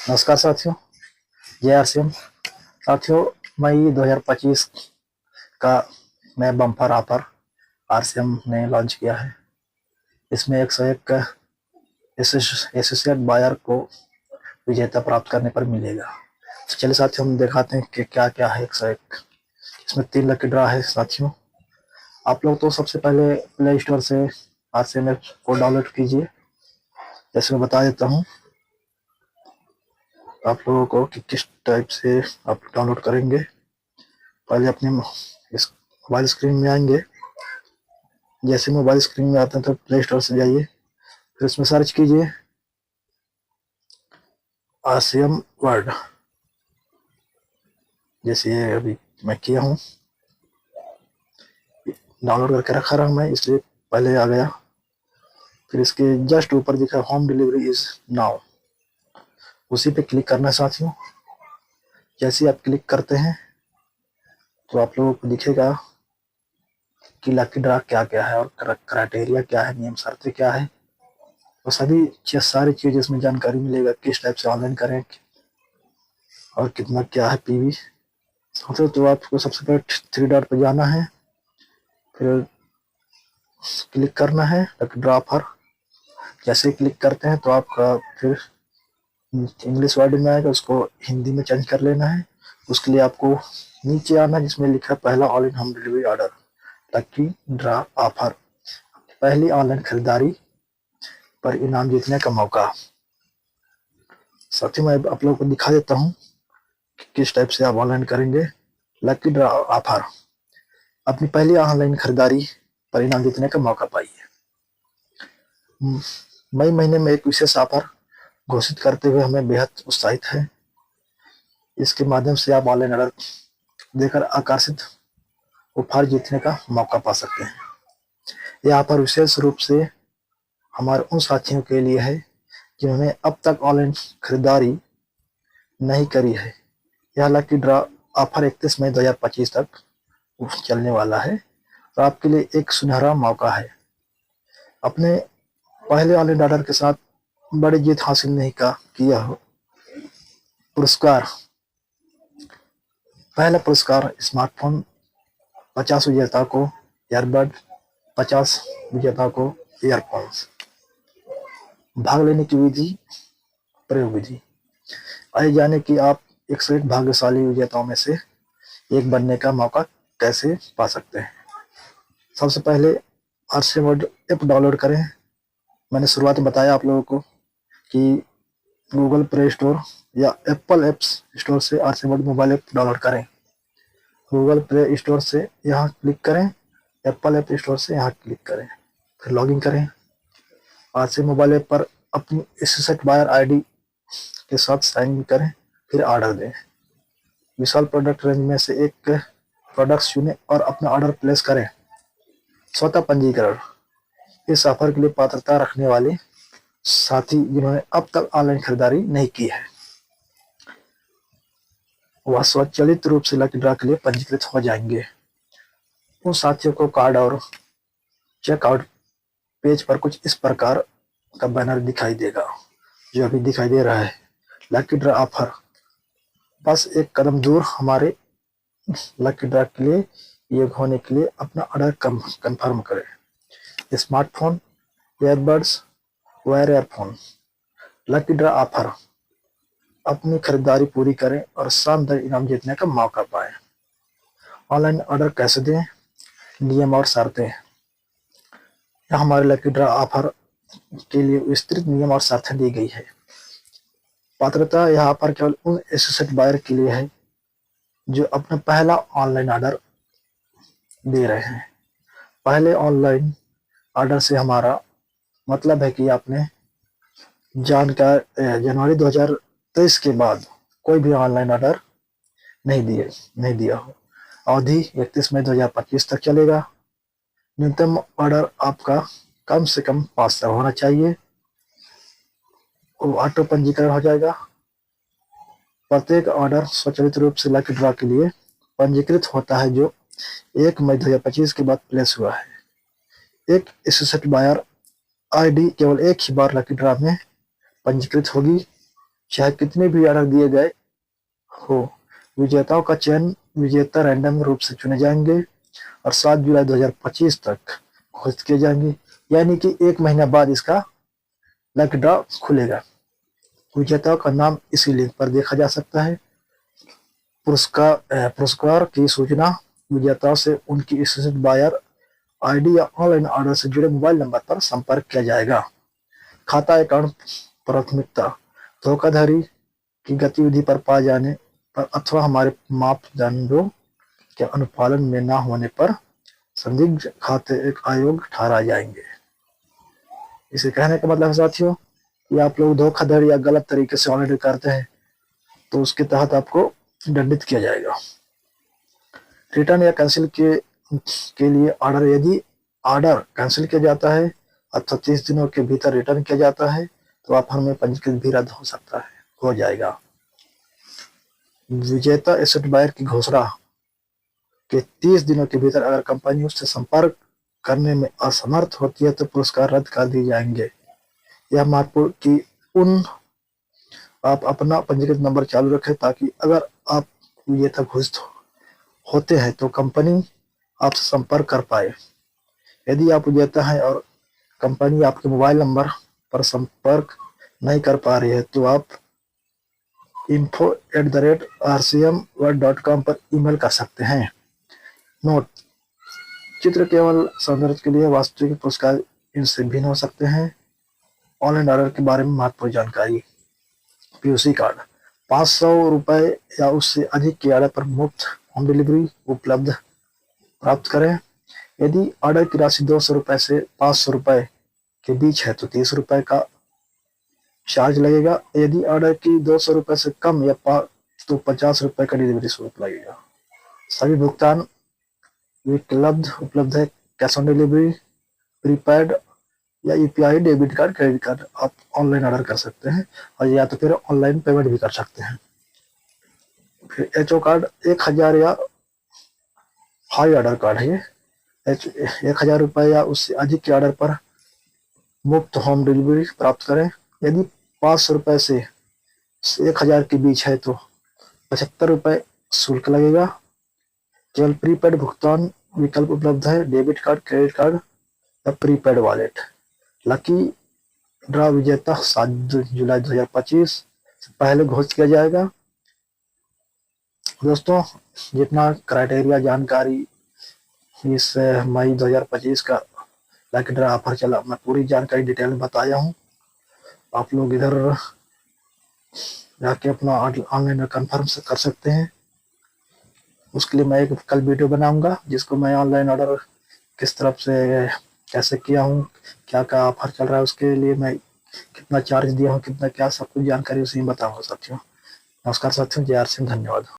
नमस्कार साथियों, जय आरसीएम। साथियों, मई 2025 का नया बम्पर ऑफर आरसीएम ने लॉन्च किया है। इसमें 101 एसोसिएट बायर को विजेता प्राप्त करने पर मिलेगा। तो चलिए साथियों, हम दिखाते हैं कि क्या क्या है 101। इसमें 3 लकी ड्रा है साथियों। आप लोग तो सबसे पहले प्ले स्टोर से आरसीएम ऐप को डाउनलोड कीजिए। जैसे मैं बता देता हूँ आप लोगों को कि किस टाइप से आप डाउनलोड करेंगे। पहले अपने इस मोबाइल स्क्रीन में आएंगे। जैसे मोबाइल स्क्रीन में आते हैं तो प्ले स्टोर से जाइए, फिर उसमें सर्च कीजिए आरसीएम वर्ड। जैसे ये अभी मैं किया हूँ, डाउनलोड करके रखा रहा मैं, इसलिए पहले आ गया। फिर इसके जस्ट ऊपर दिखा होम डिलीवरी इज नाउ, उसी पे क्लिक करना है साथियों। जैसे आप क्लिक करते हैं तो आप लोगों को दिखेगा कि लकी ड्रा क्या क्या है और क्राइटेरिया क्या है, नियम शर्तें क्या है, वो सभी सारी चीज़ इसमें जानकारी मिलेगा। किस टाइप से ऑनलाइन करें और कितना क्या है पीवी। साथियों, तो आपको सबसे पहले 3 डॉट पर जाना है, फिर क्लिक करना है लकी ड्रा ऑफर। जैसे क्लिक करते हैं तो आपका फिर इंग्लिश वर्ड में आएगा, उसको हिंदी में चेंज कर लेना है। उसके लिए आपको नीचे आना है जिसमें लिखा है पहला all in home delivery order lucky draw offer, पहली ऑनलाइन खरीदारी पर इनाम जीतने का मौका। साथ ही मैं आप लोगों को दिखा देता हूँ कि किस टाइप से आप ऑनलाइन करेंगे लकी ड्रा ऑफर। अपनी पहली ऑनलाइन खरीदारी पर इनाम जीतने का मौका पाइए। मई महीने में एक विशेष ऑफर घोषित करते हुए हमें बेहद उत्साहित है। इसके माध्यम से आप ऑनलाइन ऑर्डर देकर आकर्षित उपहार जीतने का मौका पा सकते हैं। यह ऑफर विशेष रूप से हमारे उन साथियों के लिए है जिन्होंने अब तक ऑनलाइन खरीदारी नहीं करी है। यह लकी ड्रा ऑफर 31 मई 2025 तक चलने वाला है, तो आपके लिए एक सुनहरा मौका है। अपने पहले ऑनलाइन ऑर्डर के साथ बड़ी जीत हासिल नहीं किया हो। पुरस्कार: पहला पुरस्कार स्मार्टफोन, 50 विजेता को ईयरबड, 50 विजेता को ईयरफोन्स। भाग लेने की विधि, प्रयोग विधि। आइए जाने कि आप 101 भाग्यशाली विजेताओं में से एक बनने का मौका कैसे पा सकते हैं। सबसे पहले आरसीएम वर्ड ऐप डाउनलोड करें। मैंने शुरुआत में बताया आप लोगों को कि गूगल प्ले स्टोर या एप्पल ऐप्स स्टोर से RCM word mobile app download करें। गूगल प्ले स्टोर से यहाँ क्लिक करें, एप्पल ऐप स्टोर से यहाँ क्लिक करें, फिर लॉगिन करें। आरसीएम मोबाइल ऐप पर अपनी एसोसिएट बायर आईडी के साथ साइन इन करें, फिर ऑर्डर दें। विशाल प्रोडक्ट रेंज में से एक प्रोडक्ट चुनें और अपना ऑर्डर प्लेस करें। स्वतः पंजीकरण: इस ऑफर के लिए पात्रता रखने वाले साथी जिन्होंने अब तक ऑनलाइन खरीदारी नहीं की है वह स्वचालित रूप से लकी ड्रा के लिए पंजीकृत हो जाएंगे। उन साथियों को कार्ड और चेकआउट पेज पर कुछ इस प्रकार का बैनर दिखाई देगा, जो अभी दिखाई दे रहा है, लकी ड्रा ऑफर। बस एक कदम दूर। हमारे लकी ड्रा के लिए योग्य होने के लिए अपना ऑर्डर कंफर्म करें। Smartphone, earbuds, wire earphone. Lucky draw offer, अपनी खरीदारी पूरी करें और शानदार इनाम जीतने का मौका पाएं। ऑनलाइन ऑर्डर कैसे दें, नियम और शर्तें। यहाँ हमारे लकी ड्रा ऑफर के लिए विस्तृत नियम और शर्तें दी गई है। पात्रता: यह ऑफर केवल उन एसोसिएट बायर के लिए है जो अपना पहला ऑनलाइन ऑर्डर दे रहे हैं। पहले ऑनलाइन ऑर्डर से हमारा मतलब है कि आपने जनवरी 2023 के बाद कोई भी ऑनलाइन ऑर्डर नहीं दिया हो। अवधि 31 मई 2025 तक चलेगा। न्यूनतम ऑर्डर आपका कम से कम 500 होना चाहिए। वो ऑटो पंजीकरण हो जाएगा। प्रत्येक ऑर्डर स्वचालित रूप से लकी ड्रा के लिए पंजीकृत होता है जो 1 मई 2025 के बाद प्लेस हुआ है। एक एसोसिएट बायर आईडी केवल एक ही बार लकी ड्रा में पंजीकृत होगी। चाहे कितने भी ऑर्डर दिए गए हो, विजेताओं का चयन विजेता रैंडम रूप से चुने जाएंगे और 7 जुलाई 2025 तक घोषित किए जाएंगे, यानी कि 1 महीना बाद इसका लक ड्रॉ खुलेगा। विजेताओं का नाम इसी लिंक पर देखा जा सकता है। पुरस्कार की सूचना विजेताओं से उनकी स्थित बायर आईडी या ऑनलाइन ऑर्डर से जुड़े मोबाइल नंबर पर संपर्क किया जाएगा। खाता अकाउंट प्राथमिकता धोखाधड़ी की गतिविधि पर पाए जाने पर अथवा हमारे मापदंडों के अनुपालन में न होने पर संदिग्ध खाते एक आयोग ठहराए जाएंगे। इसे कहने का मतलब है साथियों कि आप लोग धोखाधड़ी या गलत तरीके से ऑनलाइन करते हैं तो उसके तहत आपको दंडित किया जाएगा। रिटर्न या कैंसिल के लिए ऑर्डर, यदि ऑर्डर कैंसिल किया जाता है अथवा 30 दिनों के भीतर रिटर्न किया जाता है तो ऑफर में पंजीकृत भी रद्द हो जाएगा। विजेता एसेट बायर की घोषणा के 30 दिनों के भीतर अगर कंपनी उससे संपर्क करने में असमर्थ होती है तो पुरस्कार रद्द कर दिए जाएंगे। यह महत्वपूर्ण कि आप अपना पंजीकृत नंबर चालू रखें ताकि अगर आप विजेता घोषित होते हैं तो कंपनी आपसे संपर्क कर पाए। यदि आप विजेता हैं और कंपनी आपके मोबाइल नंबर पर संपर्क नहीं कर पा रही है तो आप info@rcmworld.com पर ईमेल कर सकते हैं। नोट: चित्र केवल सौंदर्य के लिए, वास्तविक पुरस्कार इनसे भिन्न हो सकते हैं। ऑनलाइन ऑर्डर के बारे में महत्वपूर्ण जानकारी। पीयूसी कार्ड 500 रुपए या उससे अधिक के ऑर्डर पर मुफ्त होम डिलीवरी उपलब्ध प्राप्त करें। यदि ऑर्डर की राशि 200 रुपए से 500 रुपए के बीच है तो 30 रुपए का चार्ज लगेगा। यदि ऑर्डर की 200 रुपए से कम या तो 50 रुपए का डिलीवरी शुल्क लगेगा। सभी भुगतान उपलब्ध है। कैश ऑन डिलीवरी, प्रीपेड या UPI, debit card, credit card आप ऑनलाइन ऑर्डर कर सकते हैं और या तो फिर ऑनलाइन पेमेंट भी कर सकते हैं। फिर एचओ कार्ड 1000 या हाई ऑर्डर कार्ड है। ये 1000 रुपए या उससे अधिक के ऑर्डर पर मुफ्त होम डिलीवरी प्राप्त करें। यदि 500 रुपए से 1000 के बीच है तो 75 रुपए शुल्क लगेगा। केवल प्रीपेड भुगतान विकल्प उपलब्ध है। डेबिट कार्ड, क्रेडिट कार्ड या प्रीपेड वॉलेट। लकी ड्रॉ विजेता 7 जुलाई 2025 से पहले घोषित किया जाएगा। दोस्तों, जितना क्राइटेरिया जानकारी इस मई 2025 का लकी ड्रॉ ऑफर चला, मैं पूरी जानकारी डिटेल में बताया हूँ। आप लोग इधर जाके अपना ऑनलाइन कंफर्म कर सकते हैं। उसके लिए मैं एक कल वीडियो बनाऊंगा जिसको मैं ऑनलाइन ऑर्डर किस तरफ से कैसे किया हूँ, क्या क्या ऑफर चल रहा है, उसके लिए मैं कितना चार्ज दिया हूँ, कितना क्या सब कुछ जानकारी उसी में बताऊंगा साथियों। नमस्कार साथियों, जय आर सिंह, धन्यवाद।